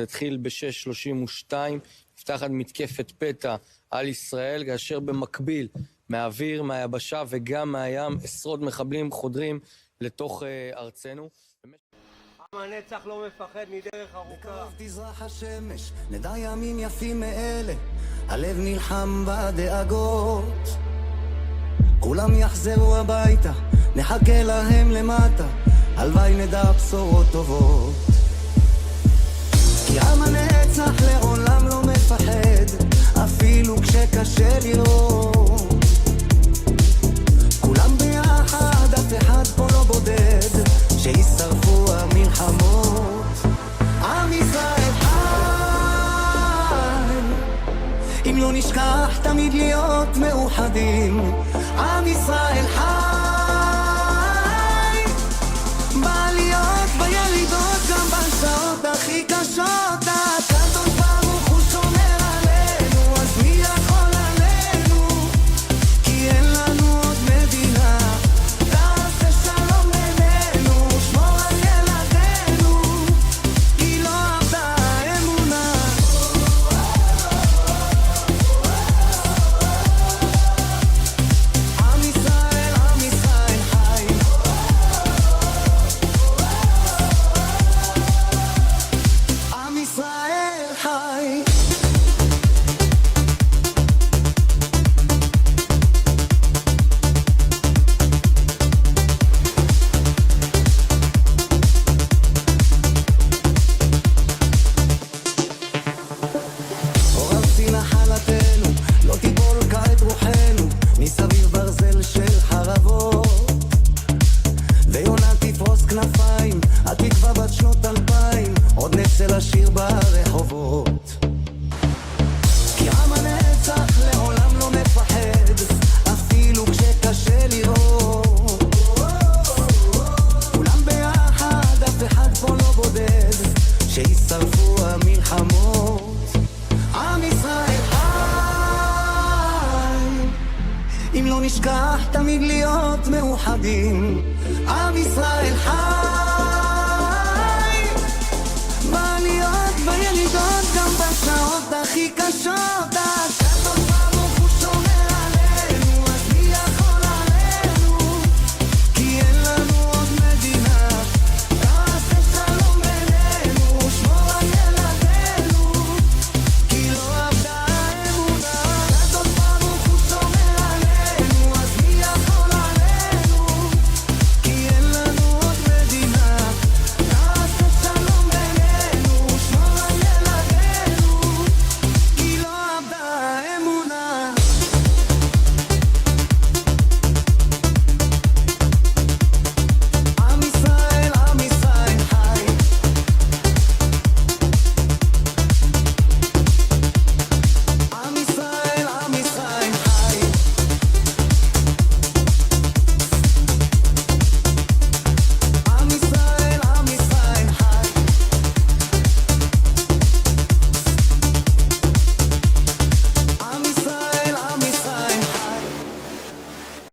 התחיל ב-6:32, נפתחת מתקפת פתע על ישראל, כאשר במקביל מהאוויר, מהיבשה וגם מהים עשרות מחבלים חודרים לתוך ארצנו. עם הנצח לא מפחד מדרך ארוכה. תזרח השמש, נדע ימים יפים מאלה, הלב נלחם בדאגות. כולם יחזרו הביתה, נחכה להם למטה, הלוואי נדע בשורות טובות. כי עם הנצח לעולם לא מפחד, אפילו כשקשה לראות. כולם ביחד, אף אחד פה לא בודד, שישרפו המלחמות. עם ישראל חי, אם לא נשכח תמיד להיות מאוחדים. עם ישראל חי, בעליות בירידות, גם בשעות הכי קשות. הקדוש ברוך הוא שומר עלינו, אז מי יכול עלינו? כי אין לנו עוד מדינה. תעשה שלום בינינו, שמור על ילדינו, כי לא אבדה האמונה. עם ישראל חי, עם ישראל חי. אורבתי נחלתנו, לא תיבול כעת רוחנו, מסביב ברזל של חרבות. ויונה תפרוס כנפיים, התקווה בת שנות 2000, עוד נצא לשיר ברחובות. כי עם הנצח לעולם לא מפחד, אפילו כשקשה לראות. כולם ביחד, אף אחד פה לא בודד, שישרפו המלחמות. עם ישראל חי, אם לא נשכח תמיד להיות מאוחדים. עם ישראל חי, בעליות בירידות, גם בשעות הכי קשות.